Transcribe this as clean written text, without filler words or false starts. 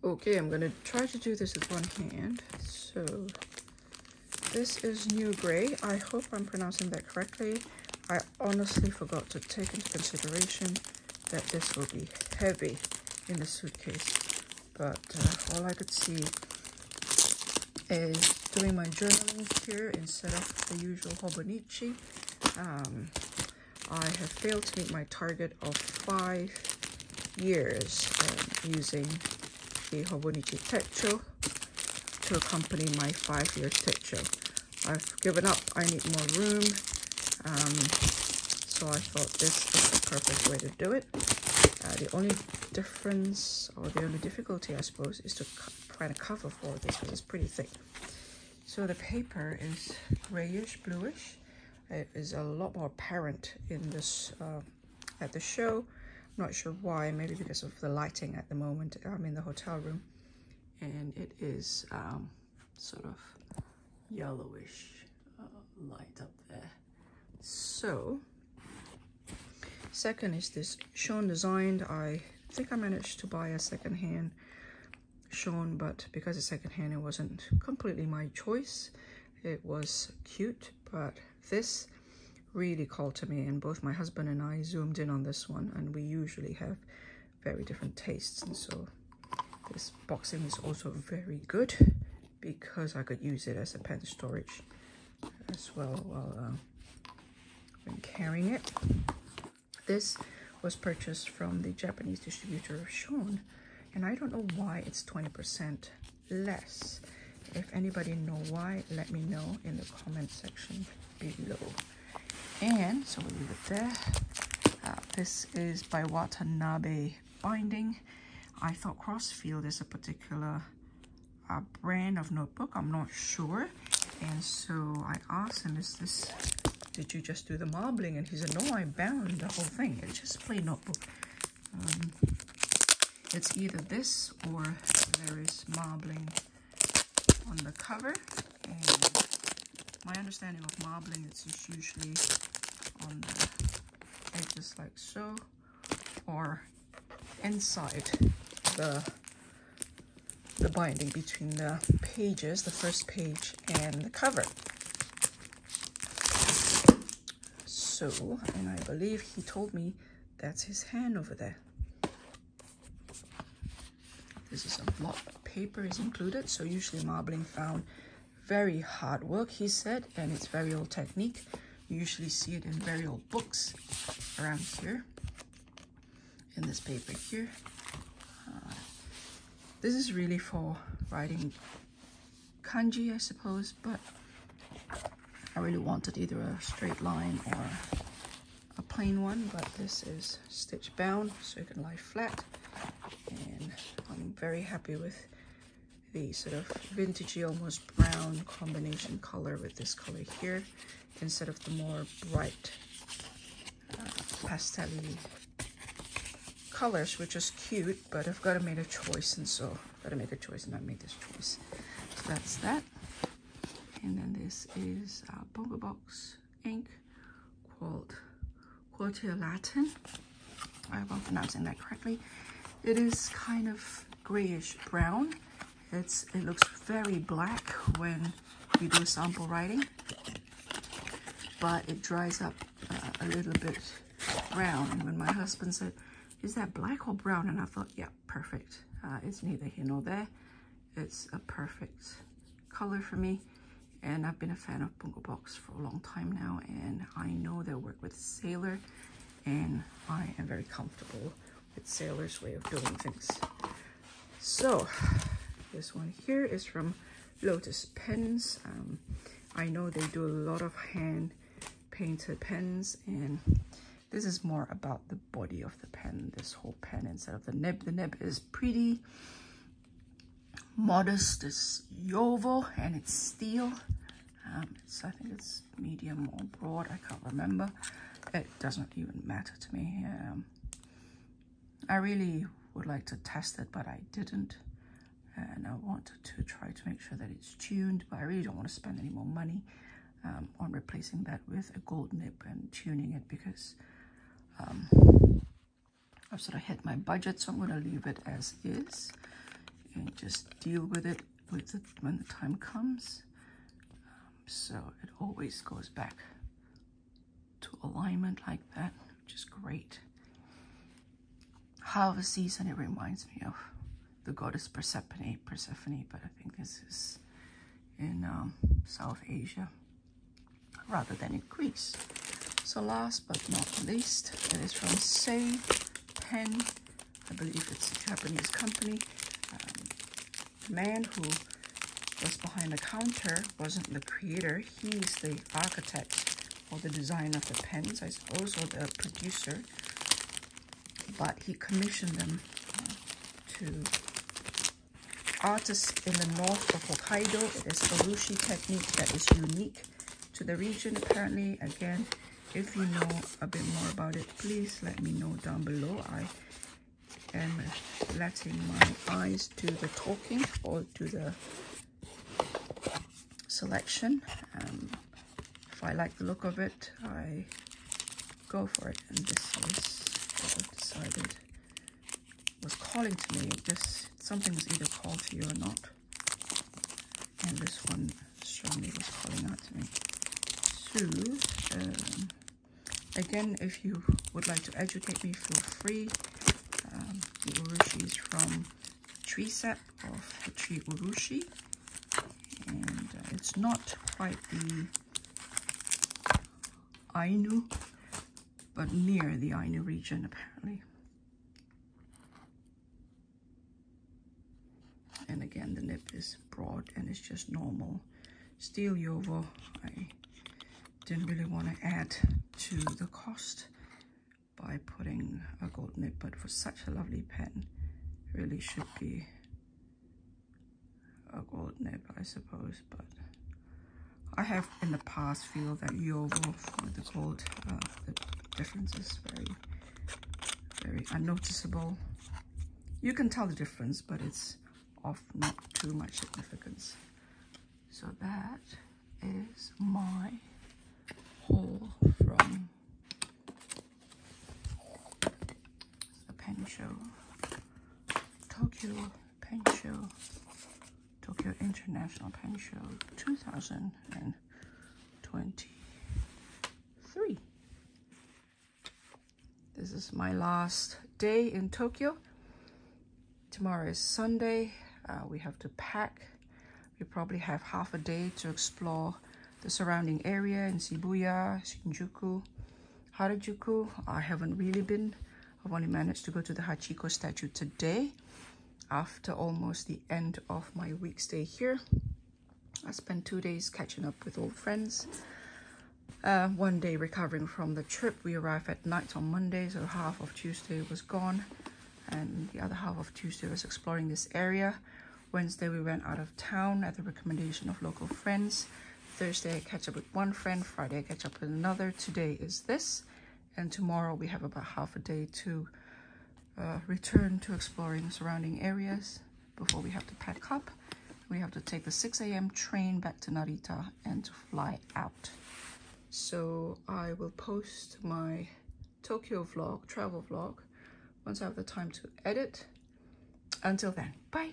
Okay, I'm gonna try to do this with one hand. So this is Neue Gray. I hope I'm pronouncing that correctly. I honestly forgot to take into consideration that this will be heavy in the suitcase, but all I could see is doing my journaling here instead of the usual hobonichi. I have failed to meet my target of 5 years using the hobonichi techo to accompany my 5 years techo. I've given up. I need more room, so I thought this is the perfect way to do it. The only difference, or the only difficulty, I suppose, is to find a cover for this because it's pretty thick. So the paper is grayish, bluish. It is a lot more apparent in this at the show. I'm not sure why, maybe because of the lighting at the moment. I'm in the hotel room, and it is sort of yellowish light up there. So second is this Schon designed. I think I managed to buy a secondhand Schon, but because it's secondhand, it wasn't completely my choice. It was cute, but this really called to me, and both my husband and I zoomed in on this one, and we usually have very different tastes, and so this boxing is also very good because I could use it as a pen storage as well while when carrying it. This was purchased from the Japanese distributor of Schon, and I don't know why it's 20% less. If anybody know why, let me know in the comment section below. And so we'll leave it there. This is by Watanabe Binding. I thought Crossfield is a particular brand of notebook. I'm not sure. And so I asked him, did you just do the marbling? And he said, no, I bound the whole thing. It's just a plain notebook. It's either this or there is marbling on the cover. And my understanding of marbling, it's just usually on the edges like so, or inside the binding between the pages, the first page and the cover. So, and I believe he told me that's his hand over there. This is a block paper is included, so usually marbling found very hard work, he said, and it's very old technique. You usually see it in very old books around here, in this paper here. This is really for writing kanji, I suppose, but I really wanted either a straight line or a plain one, but this is stitch bound, so you can lie flat. And I'm very happy with the sort of vintagey, almost brown combination color with this color here, instead of the more bright pastel-y colors, which is cute, but I've got to make a choice, and so I've got to make a choice, and I made this choice. So that's that. And then this is Bungubox ink called Quartier Latin. I hope I'm pronouncing that correctly. It is kind of grayish brown. It looks very black when you do sample writing, but it dries up a little bit brown. And when my husband said, is that black or brown? And I thought, yeah, perfect. It's neither here nor there. It's a perfect color for me. And I've been a fan of Bungubox for a long time now, and I know they work with Sailor, and I am very comfortable with Sailor's way of doing things. So this one here is from Lotus Pens. I know they do a lot of hand painted pens, and this is more about the body of the pen, this whole pen, instead of the nib. The nib is pretty modest, it's oval, and it's steel. I think it's medium or broad, I can't remember. It doesn't even matter to me. I really would like to test it, but I didn't. And I wanted to try to make sure that it's tuned, but I really don't want to spend any more money on replacing that with a gold nib and tuning it, because I've sort of hit my budget, so I'm going to leave it as is. and just deal with it when the time comes. So it always goes back to alignment like that, which is great. Harvest season, it reminds me of the goddess Persephone, but I think this is in South Asia rather than in Greece. So last but not least, it is from Sey Pen. I believe it's a Japanese company. The man who was behind the counter wasn't the creator. He's the architect or the designer of the pens, I suppose, or the producer. But he commissioned them to artists in the north of Hokkaido. It is a urushi technique that is unique to the region, apparently. Again, if you know a bit more about it, please let me know down below. I am letting my eyes do the talking or do the selection. If I like the look of it, I go for it. And this is what I've decided was calling to me. Just something's either called to you or not. And this one strongly was calling out to me. So, again, if you would like to educate me, feel free. The urushi is from tree set of the tree urushi. And it's not quite the Ainu, but near the Ainu region, apparently. And again, the nib is broad and it's just normal steel yovo. I didn't really want to add to the cost by putting a gold nib, but for such a lovely pen, it really should be a gold nib, I suppose. But I have in the past feel that yovo for the gold, the difference is very unnoticeable. You can tell the difference, but it's of not too much significance. So that is my haul from the pen show, Tokyo Pen Show, Tokyo International Pen Show 2023. This is my last day in Tokyo. Tomorrow is Sunday. We have to pack. We probably have half a day to explore the surrounding area in Shibuya, Shinjuku, Harajuku. I haven't really been. I've only managed to go to the Hachiko statue today after almost the end of my week stay here. I spent 2 days catching up with old friends. 1 day recovering from the trip. We arrived at night on Monday, so half of Tuesday was gone. And the other half of Tuesday was exploring this area. Wednesday we went out of town at the recommendation of local friends. Thursday I catch up with one friend. Friday I catch up with another. Today is this. And tomorrow we have about half a day to return to exploring the surrounding areas before we have to pack up. We have to take the 6 a.m. train back to Narita and to fly out. So I will post my Tokyo vlog, travel vlog, once I have the time to edit. Until then, bye.